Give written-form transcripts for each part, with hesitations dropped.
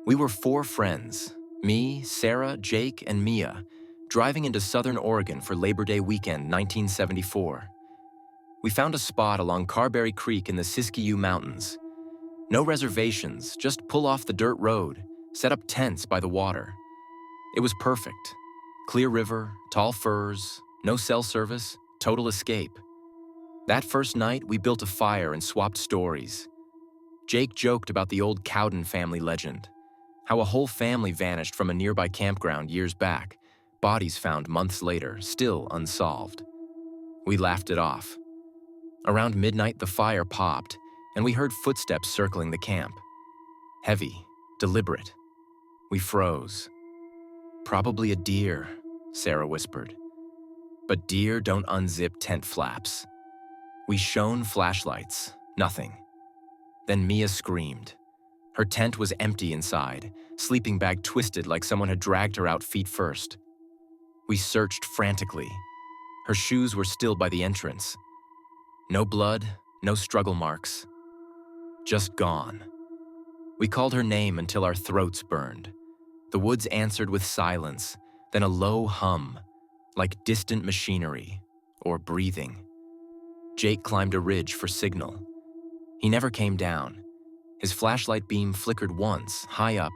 We were four friends, me, Sarah, Jake, and Mia, driving into Southern Oregon for Labor Day weekend 1974. We found a spot along Carberry Creek in the Siskiyou Mountains. No reservations, just pull off the dirt road, set up tents by the water. It was perfect. Clear river, tall firs, no cell service, total escape. That first night, we built a fire and swapped stories. Jake joked about the old Cowden family legend, how a whole family vanished from a nearby campground years back, bodies found months later, still unsolved. We laughed it off. Around midnight, the fire popped, and we heard footsteps circling the camp. Heavy, deliberate. We froze. "Probably a deer," Sarah whispered. But deer don't unzip tent flaps. We shone flashlights, nothing. Then Mia screamed. Her tent was empty inside, sleeping bag twisted like someone had dragged her out feet first. We searched frantically. Her shoes were still by the entrance. No blood, no struggle marks. Just gone. We called her name until our throats burned. The woods answered with silence, then a low hum, like distant machinery or breathing. Jake climbed a ridge for signal. He never came down. His flashlight beam flickered once, high up,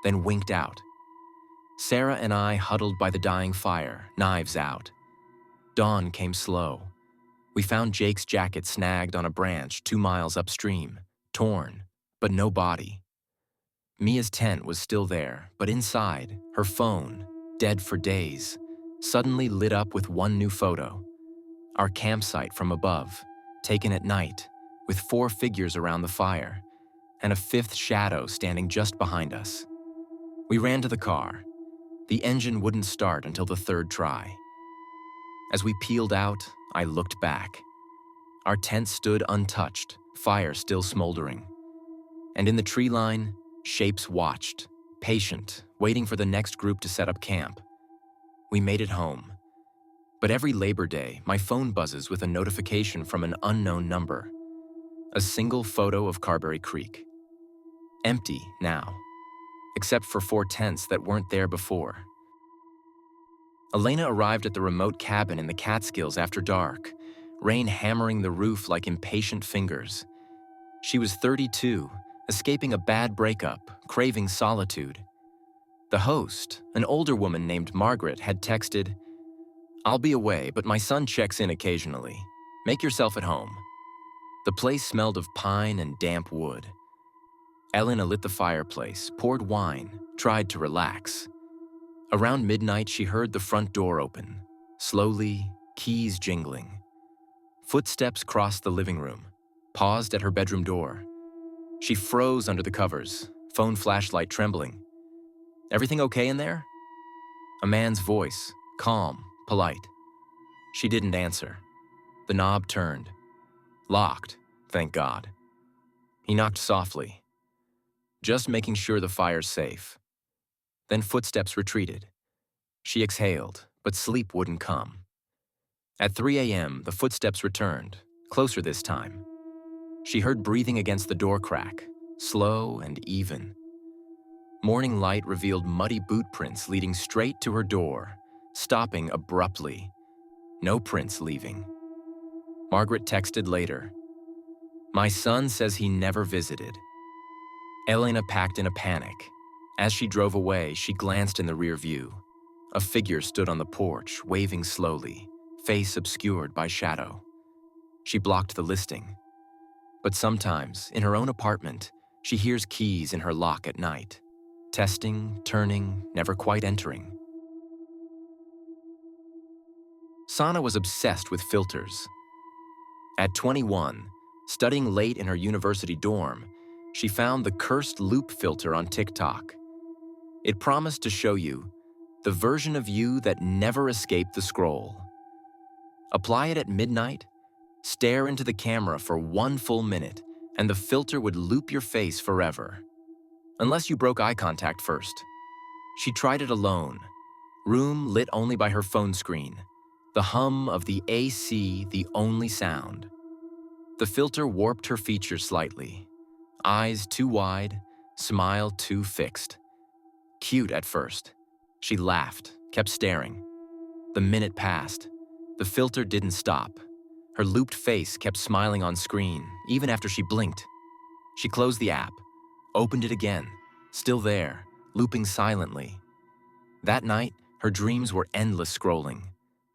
then winked out. Sarah and I huddled by the dying fire, knives out. Dawn came slow. We found Jake's jacket snagged on a branch 2 miles upstream, torn, but no body. Mia's tent was still there, but inside, her phone, dead for days, suddenly lit up with one new photo. Our campsite from above, taken at night, with 4 figures around the fire, and a 5th shadow standing just behind us. We ran to the car. The engine wouldn't start until the 3rd try. As we peeled out, I looked back. Our tent stood untouched, fire still smoldering. And in the tree line, shapes watched, patient, waiting for the next group to set up camp. We made it home. But every Labor Day, my phone buzzes with a notification from an unknown number. A single photo of Carberry Creek. Empty now, except for 4 tents that weren't there before. Elena arrived at the remote cabin in the Catskills after dark, rain hammering the roof like impatient fingers. She was 32, escaping a bad breakup, craving solitude. The host, an older woman named Margaret, had texted, "I'll be away, but my son checks in occasionally. Make yourself at home." The place smelled of pine and damp wood. Elena lit the fireplace, poured wine, tried to relax. Around midnight, she heard the front door open. Slowly, keys jingling. Footsteps crossed the living room, paused at her bedroom door. She froze under the covers, phone flashlight trembling. "Everything okay in there?" A man's voice, calm, polite. She didn't answer. The knob turned. Locked, thank God. He knocked softly, just making sure the fire's safe. Then footsteps retreated. She exhaled, but sleep wouldn't come. At 3 a.m., the footsteps returned, closer this time. She heard breathing against the door crack, slow and even. Morning light revealed muddy boot prints leading straight to her door, stopping abruptly. No prints leaving. Margaret texted later, "My son says he never visited." Elena packed in a panic. As she drove away, she glanced in the rear view. A figure stood on the porch, waving slowly, face obscured by shadow. She blocked the listing. But sometimes, in her own apartment, she hears keys in her lock at night. Testing, turning, never quite entering. Sana was obsessed with filters. At 21, studying late in her university dorm, she found the cursed loop filter on TikTok. It promised to show you the version of you that never escaped the scroll. Apply it at midnight, stare into the camera for 1 full minute, and the filter would loop your face forever. Unless you broke eye contact first. She tried it alone, room lit only by her phone screen, the hum of the AC the only sound. The filter warped her features slightly. Eyes too wide, Smile too fixed. Cute at first. She laughed, kept staring. The minute passed. The filter didn't stop. Her looped face kept smiling on screen, even after she blinked. She closed the app, opened it again, still there, looping silently. That night, her dreams were endless scrolling.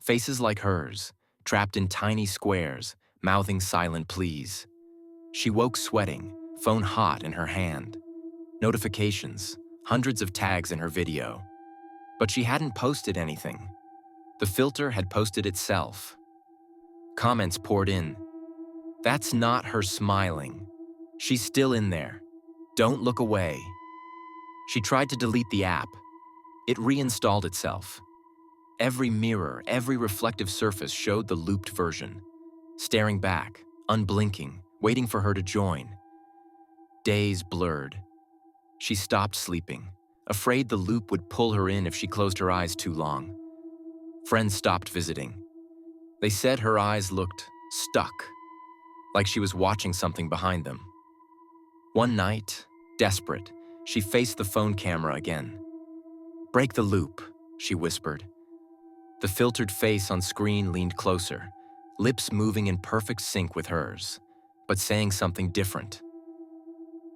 Faces like hers, trapped in tiny squares, mouthing silent pleas. She woke sweating, phone hot in her hand. Notifications, hundreds of tags in her video. But she hadn't posted anything. The filter had posted itself. Comments poured in. That's not her smiling. She's still in there. Don't look away. She tried to delete the app. It reinstalled itself. Every mirror, every reflective surface showed the looped version. Staring back, unblinking, waiting for her to join. Days blurred. She stopped sleeping, afraid the loop would pull her in if she closed her eyes too long. Friends stopped visiting. They said her eyes looked stuck, like she was watching something behind them. One night, desperate, she faced the phone camera again. "Break the loop," she whispered. The filtered face on screen leaned closer, lips moving in perfect sync with hers, but saying something different.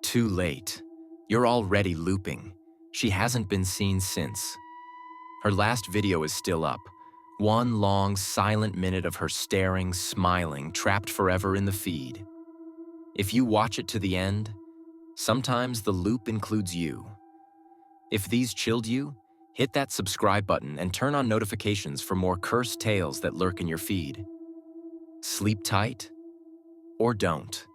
Too late. You're already looping. She hasn't been seen since. Her last video is still up. One long, silent minute of her staring, smiling, trapped forever in the feed. If you watch it to the end, sometimes the loop includes you. If these chilled you, hit that subscribe button and turn on notifications for more cursed tales that lurk in your feed. Sleep tight or don't.